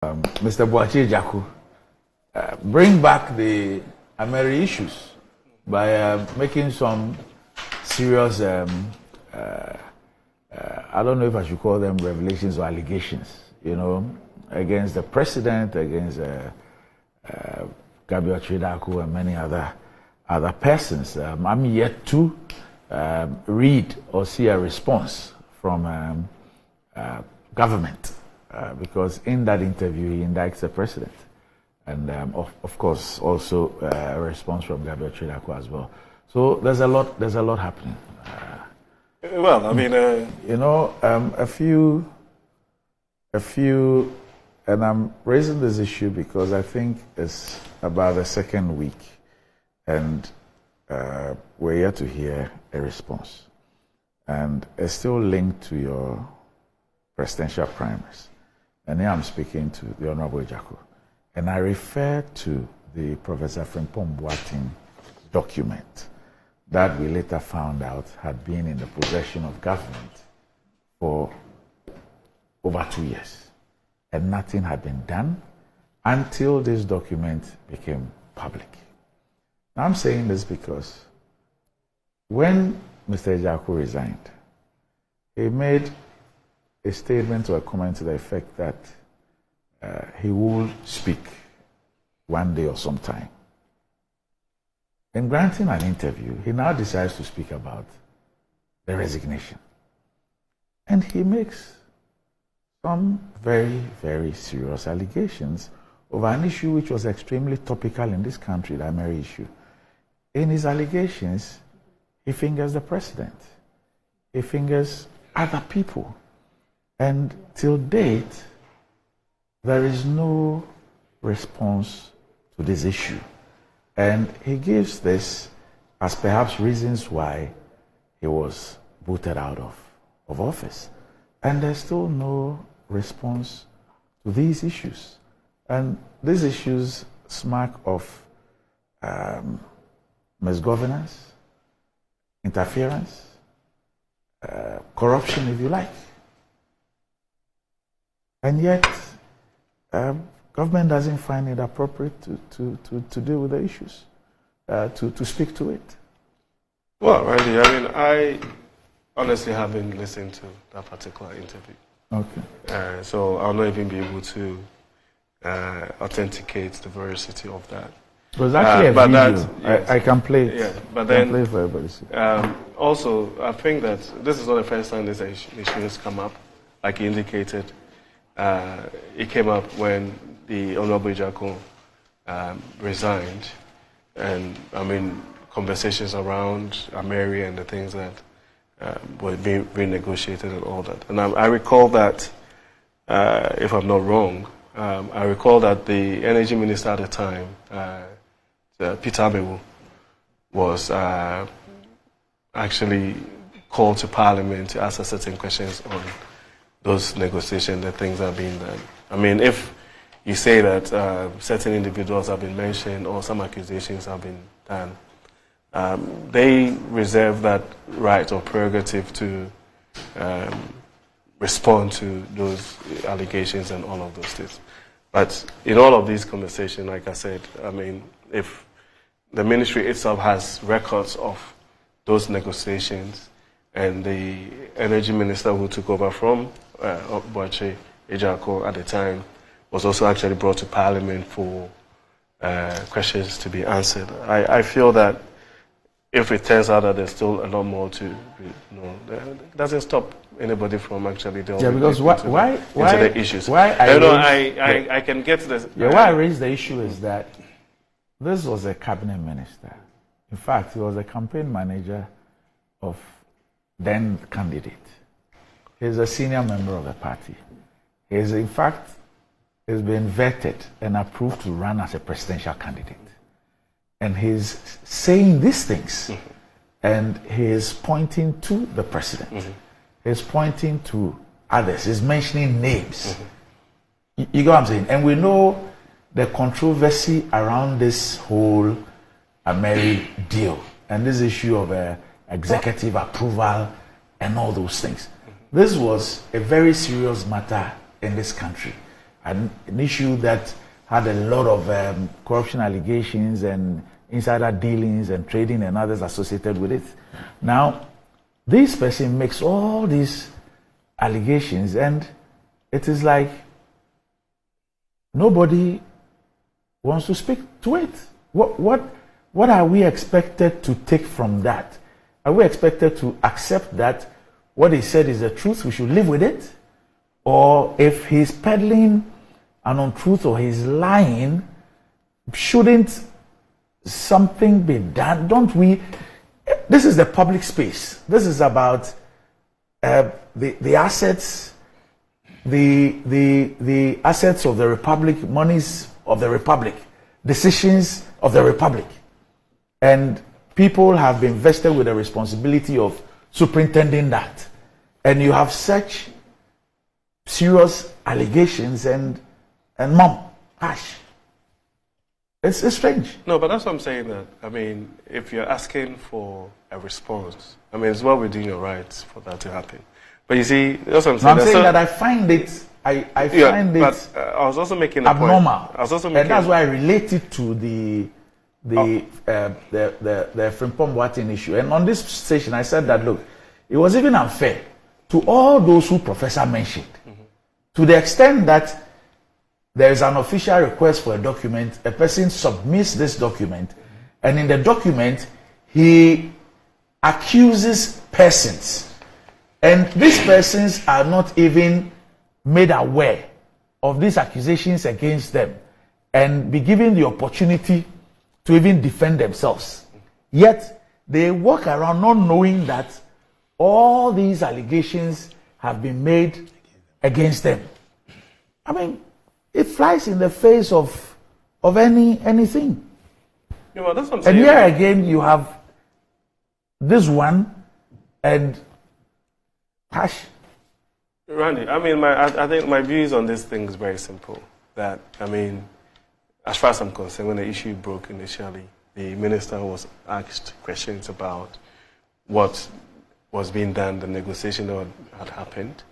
Mr. Boakye Agyarko, bring back the Ameri issues by making some serious, I don't know if I should call them revelations or allegations, against the president, against Boakye Agyarko and many other persons. I'm yet to read or see a response from government. Because in that interview, he indicts the president. And of course, also a response from Boakye Agyarko as well. So there's a lot happening. Well, I mean... a few, and I'm raising this issue because I think it's about the second week. And we're yet to hear a response. And it's still linked to your presidential primaries. And here I'm speaking to the Honorable Agyarko. And I refer to the Professor Frimpong Boateng document that we later found out had been in the possession of government for over 2 years. And nothing had been done until this document became public. Now I'm saying this because when Mr. Agyarko resigned, he made a statement or a comment to the effect that he will speak one day or sometime. In granting an interview, he now decides to speak about the resignation. And he makes some very, very serious allegations over an issue which was extremely topical in this country, the Ameri issue. In his allegations, he fingers the president. He fingers other people. And till date, there is no response to this issue. And he gives this as perhaps reasons why he was booted out of office. And there's still no response to these issues. And these issues smack of misgovernance, interference, corruption, if you like. And yet, government doesn't find it appropriate to deal with the issues, to speak to it. Well, Randy, I honestly haven't listened to that particular interview. Okay. So I'll not even be able to authenticate the veracity of that. It was actually a video. Yes. I can play it. Yeah, but then play it for everybody. Also, I think that this is not the first time this issue has come up. Like you indicated, it came up when the Honorable Agyarko resigned, and conversations around Ameri and the things that were being renegotiated and all that. And I recall that, if I'm not wrong, I recall that the energy minister at the time, Peter Amewu, was actually called to Parliament to answer certain questions on those negotiations, the things that are being done. If you say that certain individuals have been mentioned or some accusations have been done, they reserve that right or prerogative to respond to those allegations and all of those things. But in all of these conversations, like I said, if the ministry itself has records of those negotiations, and the energy minister who took over from Boakye Agyarko at the time was also actually brought to Parliament for questions to be answered. I feel that if it turns out that there's still a lot more to it doesn't stop anybody from actually delving into the issues. I can get this. Why I raised the issue is that this was a cabinet minister. In fact, he was a campaign manager of then candidate. He's a senior member of the party. He's in fact been vetted and approved to run as a presidential candidate. And he's saying these things, and he is pointing to the president. He's pointing to others. He's mentioning names. You get what I'm saying? And we know the controversy around this whole Ameri deal and this issue of executive approval and all those things. This was a very serious matter in this country. an issue that had a lot of corruption allegations and insider dealings and trading and others associated with it. Now, this person makes all these allegations, and it is like nobody wants to speak to it. What are we expected to take from that? Are we expected to accept that what he said is the truth, we should live with it? Or if he's peddling an untruth or he's lying, shouldn't something be done? Don't we? This is the public space. This is about the assets, the assets of the republic, monies of the republic, decisions of the republic, and people have been vested with the responsibility of superintending that. And you have such serious allegations and gosh, it's strange. No, but that's what I'm saying. That I mean, if you're asking for a response, I mean, it's well within your rights for that to happen. But you see, that's what I'm saying. No, I'm saying that I find it. I find it. But I was also making a abnormal. Point. I was also making, and that's why I related to the Frimpong Boateng issue. And on this station, I said that look, it was even unfair to all those who Professor mentioned, to the extent that there is an official request for a document, a person submits this document, and in the document, he accuses persons. And these persons are not even made aware of these accusations against them and be given the opportunity to even defend themselves. Yet, they walk around not knowing that all these allegations have been made against them. I mean, it flies in the face of anything. Yeah, well, that's what I'm saying. And here again, you have this one and Hash. Randy, I mean, I think my views on this thing is very simple. That, I mean, as far as I'm concerned, when the issue broke initially, the minister was asked questions about what was being done, the negotiation that had happened.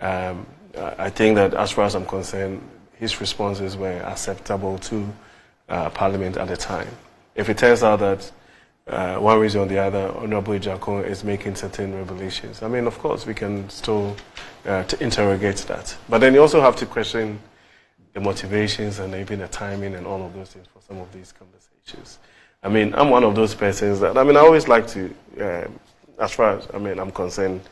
I think that as far as I'm concerned, his responses were acceptable to Parliament at the time. If it turns out that one reason or the other, Honorable Agyarko is making certain revelations, I mean, of course, we can still interrogate that. But then you also have to question the motivations and even the timing and all of those things for some of these conversations. I mean, I'm one of those persons that, I mean, I always like to, as far as, I mean, I'm concerned,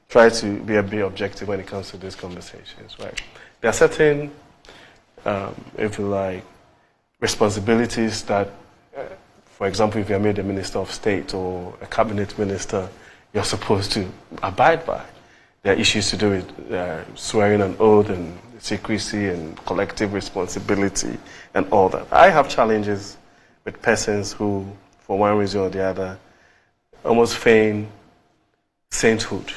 try to be a bit objective when it comes to these conversations, right? There are certain, if you like, responsibilities that, for example, if you're made a minister of state or a cabinet minister, you're supposed to abide by. There are issues to do with swearing an oath and secrecy and collective responsibility and all that. I have challenges with persons who, for one reason or the other, almost feign sainthood.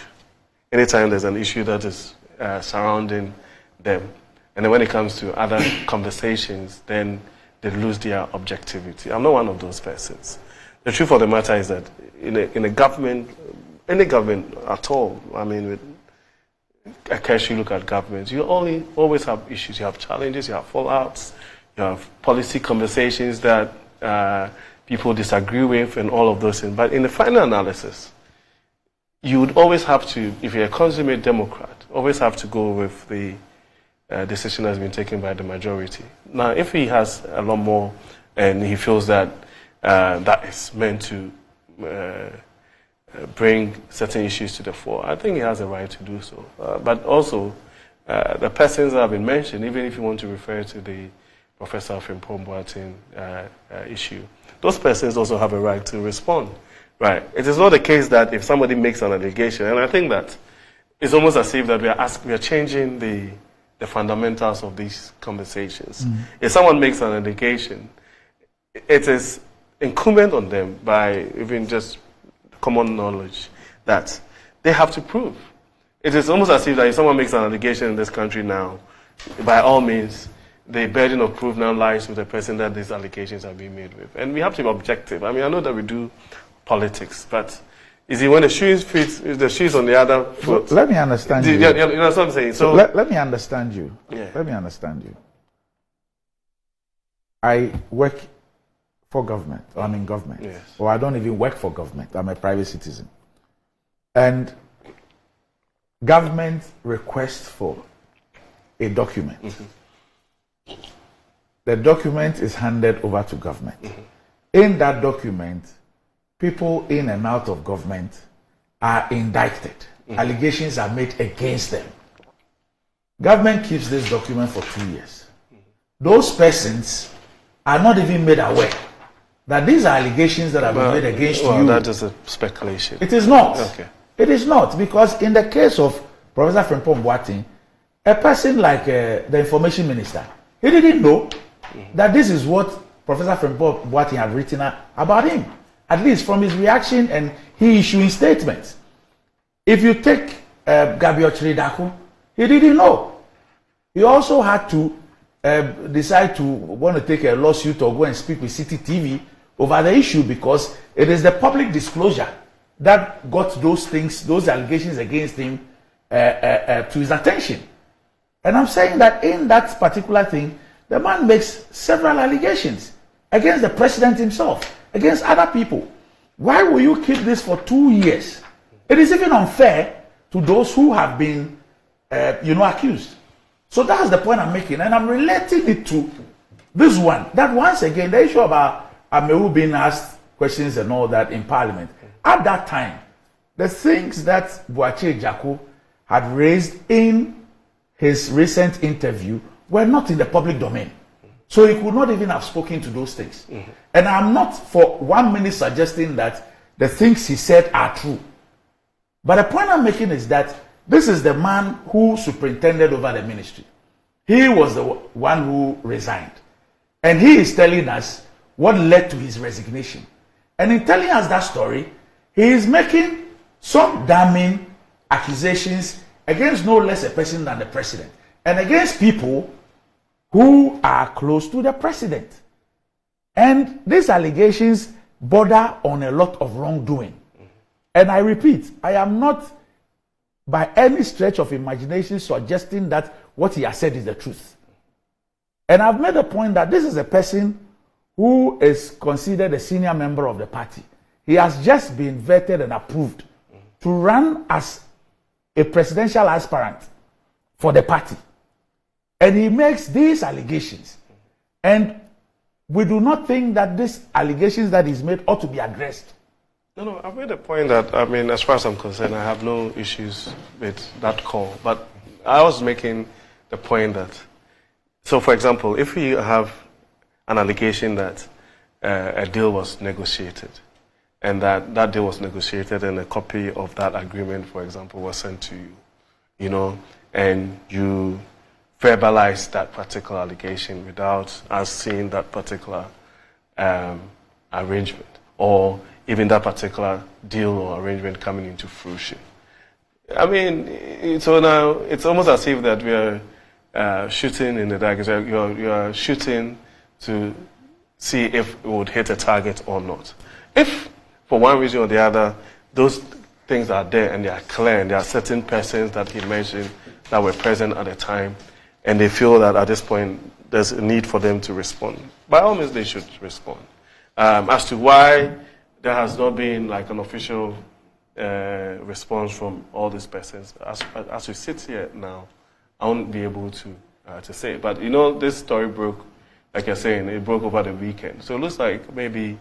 Anytime there's an issue that is surrounding them, and then when it comes to other conversations, then they lose their objectivity. I'm not one of those persons. The truth of the matter is that in a government, any government at all, I mean, occasionally look at governments, you always have issues. You have challenges, you have fallouts, you have policy conversations that people disagree with and all of those things. But in the final analysis, you would always have to, if you're a consummate Democrat, always have to go with the decision that's been taken by the majority. Now, if he has a lot more and he feels that that is meant to bring certain issues to the fore, I think he has a right to do so. But also, the persons that have been mentioned, even if you want to refer to the Professor Frimpong Boateng issue, those persons also have a right to respond. Right. It is not the case that if somebody makes an allegation, and I think that it's almost as if that we are changing the fundamentals of these conversations. If someone makes an allegation, it is incumbent on them, by even just common knowledge, that they have to prove. It is almost as if that if someone makes an allegation in this country now, by all means, the burden of proof now lies with the person that these allegations are being made with. And we have to be objective. I mean, I know that we do politics, but You see, when the shoe fits, the shoe is on the other foot. Let me understand you. You know what I'm saying? So let me understand you. Yeah. Let me understand you. I work for government, or I'm in government. Yes. Or I don't even work for government. I'm a private citizen. And government requests for a document. Mm-hmm. The document is handed over to government. Mm-hmm. In that document, people in and out of government are indicted. Mm-hmm. Allegations are made against them. Government keeps this document for 2 years. Mm-hmm. Those persons are not even made aware that these are allegations that have been made against you. That is a speculation. It is not. Okay. It is not, because in the case of Professor Frimpong Boateng, a person like the information minister, he didn't know that this is what Professor Frimpong Boateng had written about him, at least from his reaction and he issuing statements. If you take Gabriel Chiridako, he didn't know. He also had to decide to want to take a lawsuit or go and speak with City TV over the issue, because it is the public disclosure that got those things, those allegations against him to his attention. And I'm saying that in that particular thing, the man makes several allegations against the president himself, against other people. Why will you keep this for 2 years? It is even unfair to those who have been, accused. So that's the point I'm making, and I'm relating it to this one. That once again, the issue about Amewu being asked questions and all that in Parliament. At that time, the things that Boakye Agyarko had raised in his recent interview were not in the public domain. So he could not even have spoken to those things. Mm-hmm. And I'm not for 1 minute suggesting that the things he said are true. But the point I'm making is that this is the man who superintended over the ministry. He was the one who resigned. And he is telling us what led to his resignation. And in telling us that story, he is making some damning accusations against no less a person than the president, and against people who are close to the president. And these allegations border on a lot of wrongdoing. And I repeat, I am not by any stretch of imagination suggesting that what he has said is the truth. And I've made a point that this is a person who is considered a senior member of the party. He has just been vetted and approved to run as a presidential aspirant for the party. And he makes these allegations. And we do not think that these allegations that he's made ought to be addressed. No, I've made a point that, as far as I'm concerned, I have no issues with that call. But I was making the point that, so for example, if we have an allegation that a deal was negotiated, and that deal was negotiated and a copy of that agreement, for example, was sent to you, and you verbalize that particular allegation without us seeing that particular arrangement, or even that particular deal or arrangement coming into fruition. So now it's almost as if that we are shooting in the dark. You are shooting to see if it would hit a target or not. If for one reason or the other, those things are there and they are clear, and there are certain persons that he mentioned that were present at the time, and they feel that at this point there's a need for them to respond, by all means they should respond. As to why there has not been like an official response from all these persons, as we sit here now, I won't be able to say. But this story broke, like you're saying, it broke over the weekend. So it looks like maybe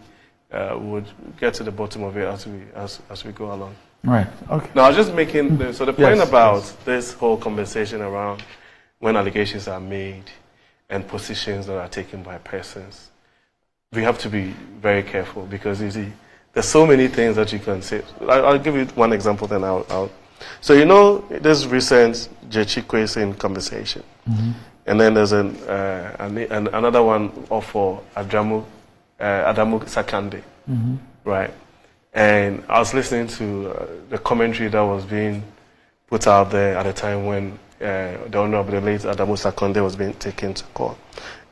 we'll get to the bottom of it as we go along. Right. Okay. Now, I was just making the point about this whole conversation around when allegations are made and positions that are taken by persons. We have to be very careful, because you see, there's so many things that you can say. I'll give you one example, then I'll. So this recent Jechikwesin conversation, mm-hmm. and then there's another one for Adamu Sakande, mm-hmm. right? And I was listening to the commentary that was being put out there at the time when the Honorable late Adamu Sakande was being taken to court,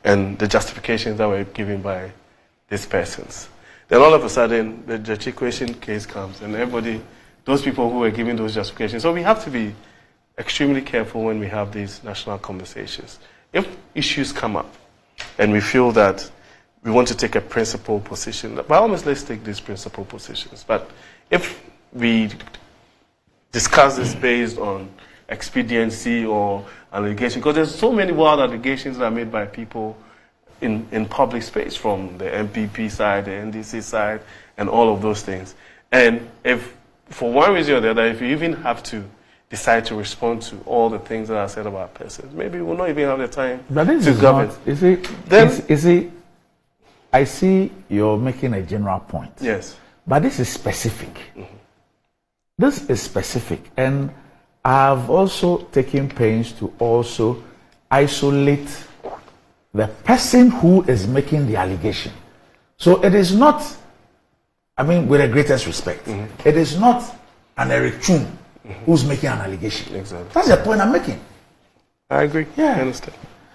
and the justifications that were given by these persons. Then all of a sudden, the justification case comes, and everybody, those people who were giving those justifications. So we have to be extremely careful when we have these national conversations. If issues come up, and we feel that we want to take a principled position, by all means, let's take these principled positions. But if we discuss this based on expediency or allegation, because there's so many wild allegations that are made by people in public space, from the MPP side, the NDC side, and all of those things. And if, for one reason or the other, if you even have to decide to respond to all the things that are said about persons, maybe we'll not even have the time to govern. I see you're making a general point. Yes. But this is specific. Mm-hmm. This is specific. And I've also taken pains to also isolate the person who is making the allegation. So it is not, I mean, with the greatest respect, it is not an Eric Twum who's making an allegation. Exactly. That's the point I'm making. I agree. Yeah. I understand.